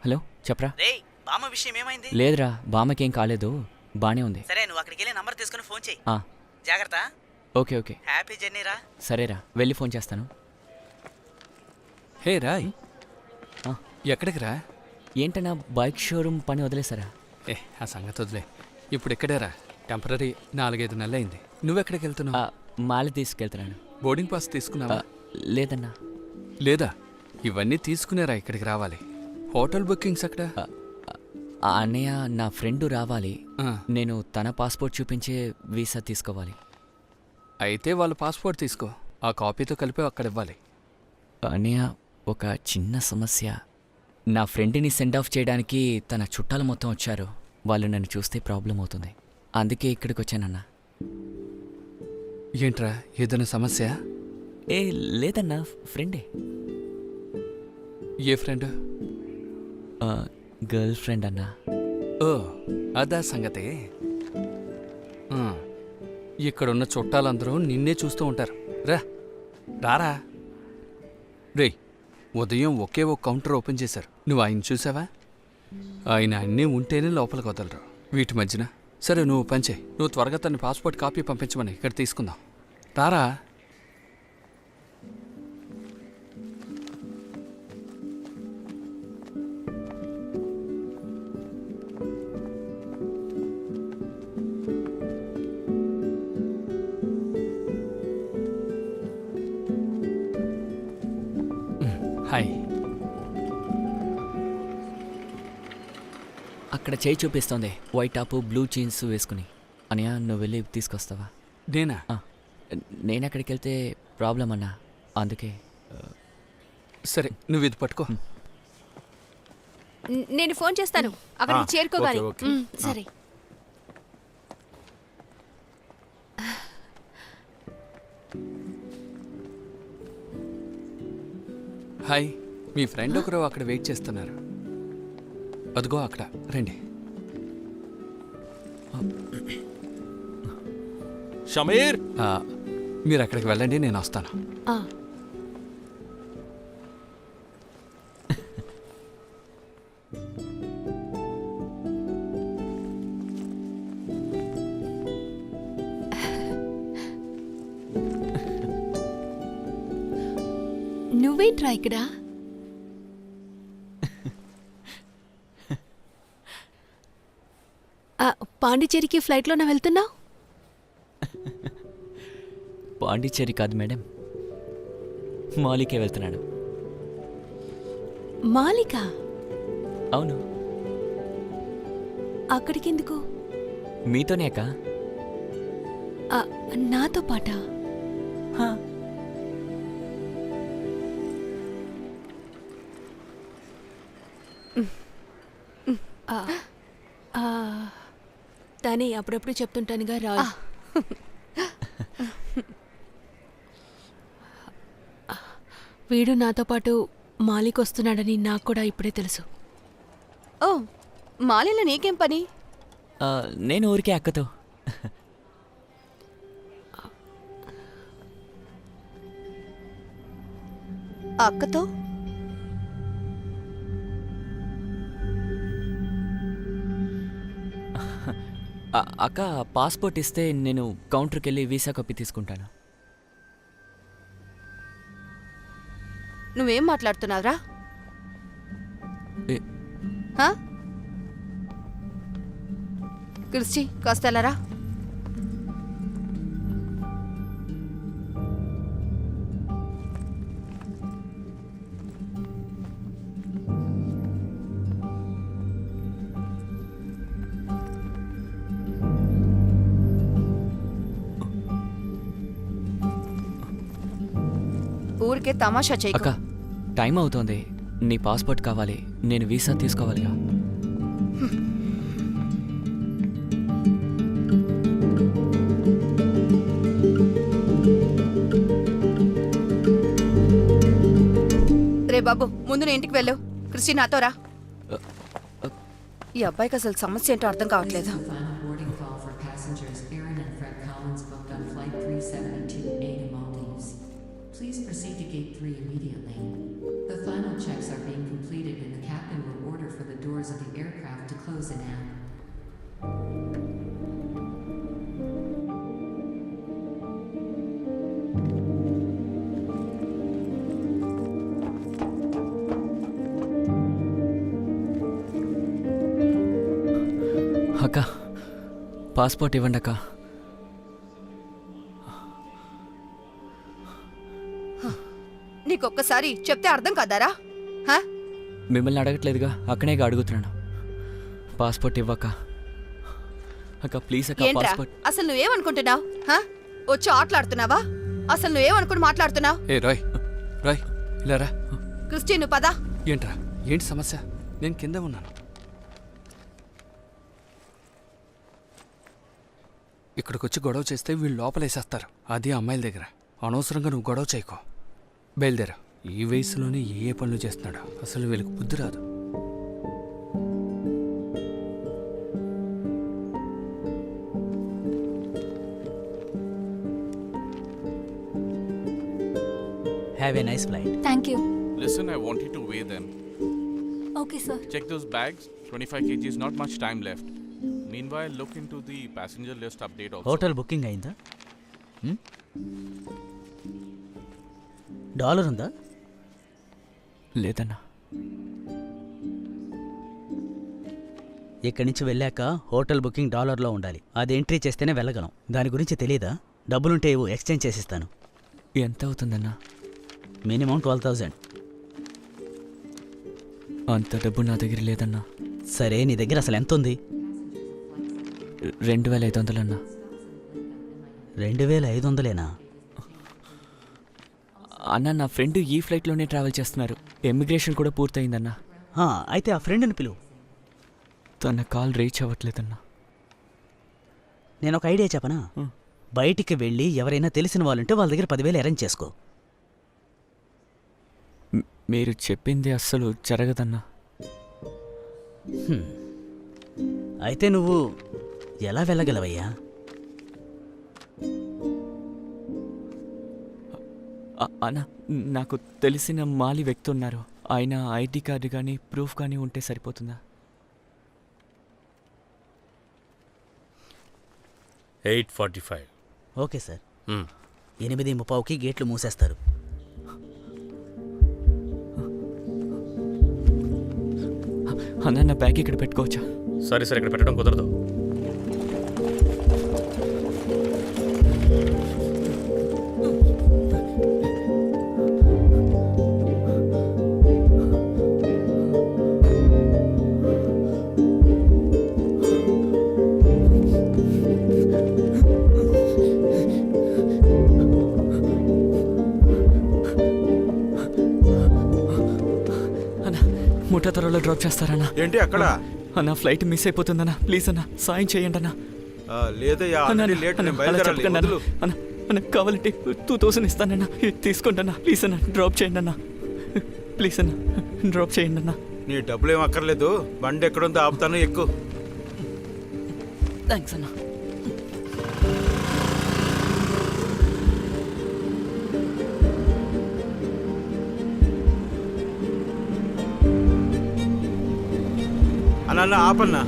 Hello చెప్పరా. రేయ్ బామ్మ విషయం ఏమైంది? లేదురా, బామ్మకేం కాలేదు, బానే ఉంది. సరే నువ్వు అక్కడికి వెళ్ళి నంబర్ తీసుకుని ఫోన్ చేయి. జాగ్రత్త. ఓకే ఓకే, హ్యాపీ జర్నీ రా. సరేరా, వెళ్ళి ఫోన్ చేస్తాను. హే రాయ్, ఎక్కడికి రా? ఏంటన్నా బైక్ షోరూమ్ పని వదిలేసారా? ఆ సంగతి వదిలే. ఇప్పుడు ఇక్కడే రా, టెంపరీ 4-5 నెలలు అయింది. నువ్వెక్కడికి వెళ్తున్నావు? మాల తీసుకెళ్తున్నాను. బోర్డింగ్ పాస్ తీసుకున్నావా? లేదన్నా. లేదా? ఇవన్నీ తీసుకునేరా ఇక్కడికి రావాలి. హోటల్ బుకింగ్స్ అక్కడ. అన్నయ్య, నా ఫ్రెండ్ రావాలి, నేను తన పాస్పోర్ట్ చూపించే వీసా తీసుకోవాలి. అయితే వాళ్ళ పాస్పోర్ట్ తీసుకో, ఆ కాపీతో కలిపి అక్కడ ఇవ్వాలి. అన్నయ్య, ఒక చిన్న సమస్య. నా ఫ్రెండ్ని సెండ్ ఆఫ్ చేయడానికి తన చుట్టాలు మొత్తం వచ్చారు. వాళ్ళు నన్ను చూస్తే ప్రాబ్లం అవుతుంది, అందుకే ఇక్కడికి వచ్చానన్నా. ఏంట్రా, ఏదైనా సమస్య? లేదన్నా, ఫ్రెండే. ఏ ఫ్రెండ్? గర్ల్ ఫ్రెండ్ అన్నా. ఓ, అదా సంగతే. ఇక్కడున్న చుట్టాలందరూ నిన్నే చూస్తూ ఉంటారు. రారా. రే, ఉదయం ఒకే ఒక కౌంటర్ ఓపెన్ చేశారు. నువ్వు ఆయన చూసావా? ఆయన అన్నీ ఉంటేనే లోపలికి వదలరు. వీటి మధ్యన సరే నువ్వు పంచే, నువ్వు త్వరగా తన పాస్పోర్ట్ కాపీ పంపించమని ఇక్కడ తీసుకుందాం. రారా. హాయ్. అక్కడ చేయి చూపిస్తోంది, వైట్ టాప్ బ్లూ జీన్స్ వేసుకుని. అనియా, నువ్వు వెళ్ళి తీసుకొస్తావా? నేనా? నేను అక్కడికి వెళ్తే ప్రాబ్లం అన్నా, అందుకే. సరే, నువ్వు ఇది పట్టుకో. నేను ఫోన్ చేస్తాను, అక్కడికి చేరుకోగాలి. సరే. హాయ్, మీ ఫ్రెండ్ ఒకరు అక్కడ వెయిట్ చేస్తున్నారు. అదిగో అక్కడ, రండి. షమీర్, మీరు అక్కడికి వెళ్ళండి, నేను వస్తాను. నువ్వేంట్రా ఇక్కడ? పాండిచేరికి ఫ్లైట్లోనే వెళ్తున్నావు? పాండిచ్చేరి కాదు మేడం, మాలికే వెళ్తున్నాడు. మాలిక? అవును. అక్కడికెందుకు? మీతోనే అక్క. నాతో పాటా? తనే అప్పుడప్పుడు చెప్తుంటానుగా రా. వీడు నాతో పాటు మాలిక్ వస్తున్నాడని నాకు కూడా ఇప్పుడే తెలుసు. ఓ, మాలిలో నీకేం పని? నేను ఊరికే అక్కతో. అక్కతో? అక్క, పాస్పోర్ట్ ఇస్తే నేను కౌంటర్కి వెళ్ళి వీసా కాపీ తీసుకుంటాను. నువ్వేం మాట్లాడుతున్నావురా? క్రిస్టి, కాస్త వెళ్ళరా. ఊరికే తమాషా చేయకు. అక్క, టైం అవుతోంది, నీ పాస్పోర్ట్ కావాలి, నేను వీసా తీసుకోవాలిగా. రే బాబు, ముందు నేను ఇంటికి వెళ్ళు. క్రిస్టి, నాతో రా. ఈ అబ్బాయికి అసలు సమస్య ఏంటో అర్థం కావట్లేదు. Please proceed to gate 3 immediately. The final checks are being completed and the captain will order for the doors of the aircraft to close in an. అక్క పాస్పోర్ట్ ఇవ్వండి అక్క. నీకొక్కసారి చెప్తే అర్థం కాదారా? హా? మిమ్మల్ని అడగట్లేదుగా, అక్కనేగా అడుగుతున్నాను. పాస్పోర్ట్ ఇవ్వక్క. అక్క ప్లీజ్ అక్క, ఏంట్రా పాస్పోర్ట్. అసలు నువ్వేమనుకుంటున్నావు? హా? వచ్చి ఆటలాడుతున్నావా? అసలు నువ్వేమనుకుని మాట్లాడుతున్నావు? ఏ రాయ్ రాయ్ ఇలా రా. క్రిస్టి నువ్వు పదా. ఏంట్రా ఏంటి సమస్య? నేను కింద ఉన్నాను. ఇక్కడికి వచ్చి గొడవ చేస్తే వీళ్ళు లోపలేసేస్తారు. అది అమ్మాయిల దగ్గర. అనవసరంగా నువ్వు గొడవ చేయకో. బయలుదేరా. ఈ వయసులోనే ఏ పనులు చేస్తున్నాడు? అసలు వీళ్ళకి బుద్ధి రాదు. Have a nice flight. Thank you. Listen, I want you to weigh them. Okay, sir. Check those bags. 25 kgs, not much time left. Meanwhile, look into the passenger list update also. Hotel booking అయిందా? Dollar ఉందా? లేదన్నా. ఇక్కడి నుంచి వెళ్ళాక hotel booking డాలర్లో ఉండాలి. అది entry చేస్తేనే వెళ్ళగలం. దాని గురించి తెలియదా? డబ్బులుంటే ఇవ్వు, ఎక్స్చేంజ్ చేసిస్తాను. ఎంత అవుతుందన్నా? మినిమం 12,000. అంత డబ్బు నా దగ్గర లేదన్నా. సరే, నీ దగ్గర అసలు ఎంత ఉంది? 2,500 అన్నా. 2,500 అన్న, నా ఫ్రెండ్ ఈ ఫ్లైట్లోనే ట్రావెల్ చేస్తున్నారు. ఎమిగ్రేషన్ కూడా పూర్తయిందన్నా. అయితే ఆ ఫ్రెండ్ని పిలువు. తన కాల్ రీచ్ అవ్వట్లేదన్నా. నేను ఒక ఐడియా చెప్పనా? బయటికి వెళ్ళి ఎవరైనా తెలిసిన వాళ్ళుంటే వాళ్ళ దగ్గర 10,000 అరేంజ్ చేసుకో. మీరు చెప్పింది అస్సలు జరగదన్నా. అయితే నువ్వు ఎలా వెళ్ళగలవయ్యా? అన్న, నాకు తెలిసిన మాలి వ్యక్తి ఉన్నారు. ఆయన ఐడి కార్డు కానీ ప్రూఫ్ కానీ ఉంటే సరిపోతుందా? 8:45. Okay sir. 8:30కి గేట్లు మూసేస్తారు. అన్న, నా బ్యాగ్ ఇక్కడ పెట్టుకోవచ్చా? సరే సరే, ఇక్కడ పెట్టడం కుదరదు. ముఠా త్వరలో డ్రాప్ చేస్తారన్నా? ఏంటి అక్కడ? అన్న, ఫ్లైట్ మిస్ అయిపోతుందన్నా. ప్లీజ్ అన్న, సాయం చేయండి అన్న. లేదయ్యా, లేట్, నేను బయలుదేరాలి. వదులు. అన్న కావాలంటే 2,000 ఇస్తానన్నా. తీసుకోండి అన్న, ప్లీజ్ అన్న, డ్రాప్ చేయండి అన్న. ప్లీజ్ అన్న, డ్రాప్ చేయండి అన్న. నీ డబ్బులు ఏం అక్కర్లేదు. బండి ఎక్కడుందో ఆపుతాను, ఎక్కువ. థ్యాంక్స్ అన్న. అన్న ఆపన్నా.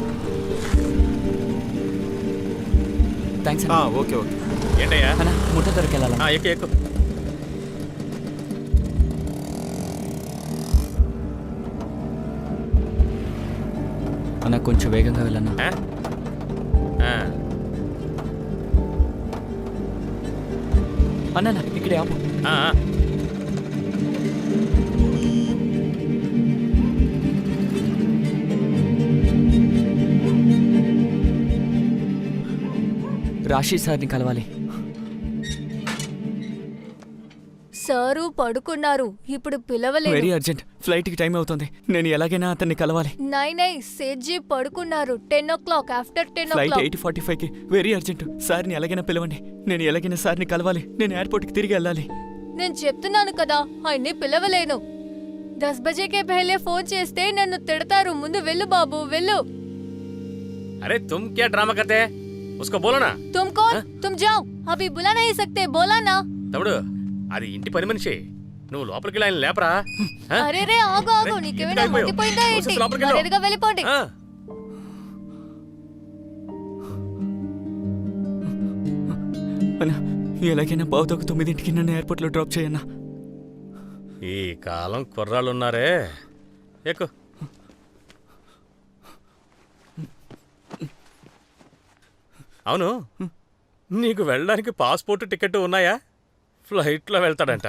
థ్యాంక్స్ అన్న. Okay okay. ఏంటయ్యా? అన్న, ముఠా త్వరకి వెళ్ళాలా? ఎక్కు ఎక్కు. అన్న, కొంచెం వేగంగా వెళ్ళన్నా. అన్న, ఇక్కడే ఆపు. రాశి సార్ని కలవాలి. సారు పడుకున్నారు, ఇప్పుడు పిలవలేదు. వెరీ అర్జెంట్, ఫ్లైట్కి టైం అవుతుంది. నేను ఎలాగైనా అతన్ని కలవాలి. నై సేట్జీ పడుకున్నారు. 10 o'clock, ఆఫ్టర్ 10 ఫ్లైట్ o'clock. 8:45కి. Very urgent. సార్ని ఎలాగైనా పిలవండి. నేను ఎలాగైనా సార్ని కలవాలి. నేను ఎయిర్పోర్ట్కి తిరిగి వెళ్ళాలి. నేను చెప్తున్నాను కదా, ఆయన్ని పిలవలేను. 10 బజేకే పహలే ఫోన్ చేస్తే నన్ను తిడతారు. ముందు వెళ్ళు బాబు, వెళ్ళు. అరే తుమ్ క్యా డ్రామా కర్తే హై? उसको बोलो ना. तुम कौन? तुम जाओ, अभी बुला नहीं सकते, बोला ना. తమ్ముడు, అది ఇంటి పని మనిషి. నువ్వు లోపలికి ఆయన లేపరా. ఆ? అరే రే ఆగు ఆగు, రే, నీకేమైనా ఎందుకు ఆగిపోయావు? మతిపోయిందా ఏంటి? వచ్చేసి లోపలికి వెళ్ళు. మర్యాదగా వెళ్ళిపోండి. ఆ. అన్నా ఎలాగైనా బావుతోకు 9ంటికి నన్ను ఎయిర్పోర్ట్లో డ్రాప్ చేయన్నా. ఈ కాలం కుర్రాళ్ళున్నారే. ఎక్కు. అవును, నీకు వెళ్ళడానికి పాస్పోర్ట్ టికెట్ ఉన్నాయా? ఫ్లైట్లో వెళ్తాడంట.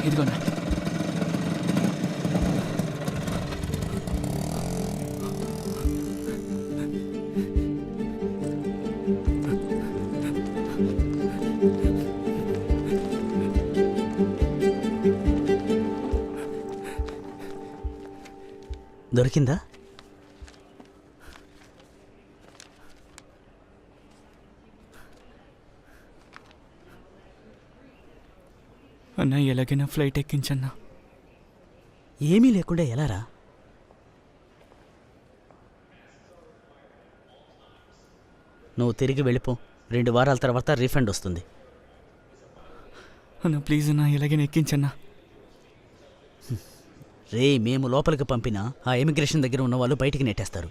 ఇదిగోన్నా. దొరికిందా? అన్నా ఎలాగైనా ఫ్లైట్ ఎక్కించన్నా. ఏమీ లేకుండా ఎలారా? నువ్వు తిరిగి వెళ్ళిపో. 2 వారాల తర్వాత రీఫండ్ వస్తుంది. అన్నా ప్లీజ్ అన్నా ఎలాగైనా ఎక్కించన్నా. రే, మేము లోపలికి పంపినా ఆ ఇమిగ్రేషన్ దగ్గర ఉన్న వాళ్ళు బయటికి నెట్టేస్తారు.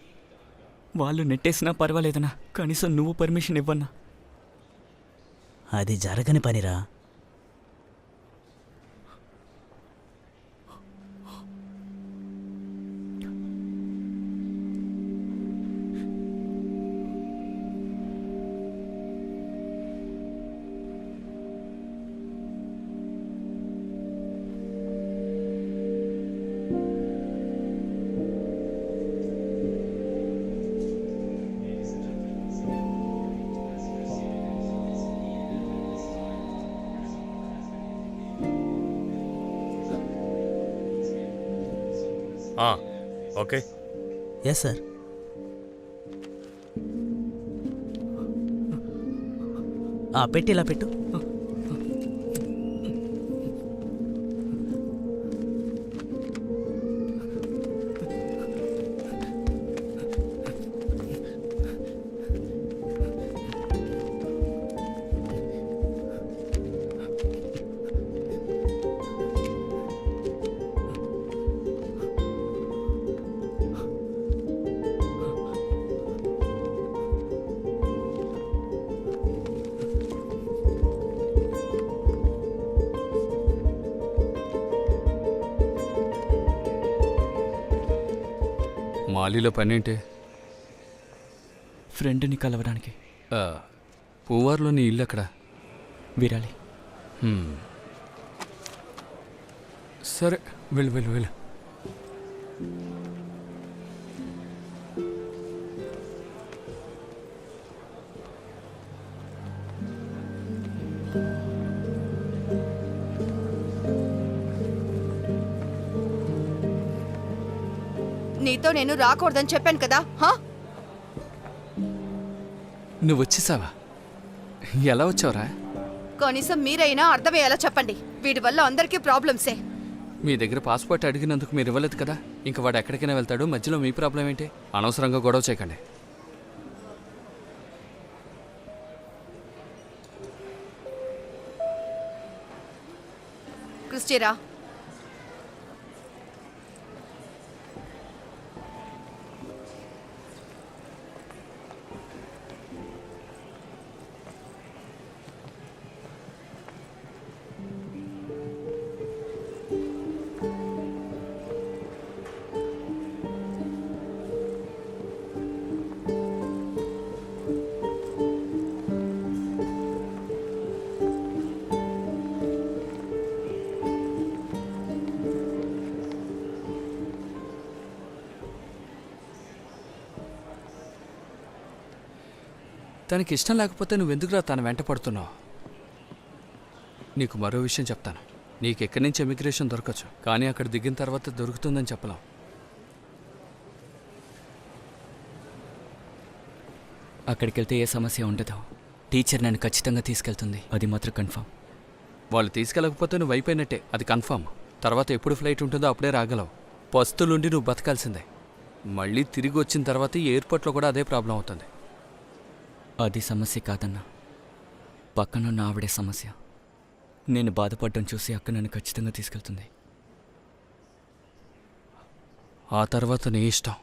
వాళ్ళు నెట్టేసినా పర్వాలేదన్నా, కనీసం నువ్వు పర్మిషన్ ఇవ్వన్నా. అది జరగని పనిరా. ఓకే. Yes sir. పెట్టి ఇలా పెట్టు. మాలీలో పనేంటి? ఫ్రెండ్ని కలవడానికి. పూవార్లో నీ ఇల్లు ఎక్కడ? విరాలి. సరే, వెళ్ళు వెళ్ళు వెళ్ళు. నీతో నేను రాకూడదని చెప్పాను కదా. నువ్వు వచ్చేసావా? ఎలా వచ్చావురా? కనీసం మీరైనా అర్థమయ్యేలా చెప్పండి. వీడి వల్ల అందరికీ ప్రాబ్లమ్సే. మీ దగ్గర పాస్పోర్ట్ అడిగినందుకు మీరు ఇవ్వలేదు కదా. ఇంక వాడు ఎక్కడికైనా వెళ్తాడు, మధ్యలో మీ ప్రాబ్లం ఏంటి? అనవసరంగా గొడవ చేయకండి. క్రిస్టిరా, తనకి ఇష్టం లేకపోతే నువ్వెందుకురా తన వెంట పడుతున్నావు? నీకు మరో విషయం చెప్తాను. నీకు ఎక్కడి నుంచి ఎమిగ్రేషన్ దొరకచ్చు, కానీ అక్కడ దిగిన తర్వాత దొరుకుతుందని చెప్పలేం. అక్కడికి వెళ్తే ఏ సమస్య ఉండదు. టీచర్ నన్ను ఖచ్చితంగా తీసుకెళ్తుంది, అది మాత్రం కన్ఫర్మ్. వాళ్ళు తీసుకెళ్ళకపోతే నువ్వు అయిపోయినట్టే, అది కన్ఫర్మ్. తర్వాత ఎప్పుడు ఫ్లైట్ ఉంటుందో అప్పుడే రాగలవు. పస్తులుండి నువ్వు బతకాల్సిందే. మళ్ళీ తిరిగి వచ్చిన తర్వాత ఈ ఎయిర్పోర్ట్లో కూడా అదే ప్రాబ్లం అవుతుంది. అది సమస్య కాదన్నా, పక్కనున్న ఆవిడే సమస్య. నేను బాధపడడం చూసి అక్క నన్ను ఖచ్చితంగా తీసుకెళ్తుంది. ఆ తర్వాత నీ ఇష్టం.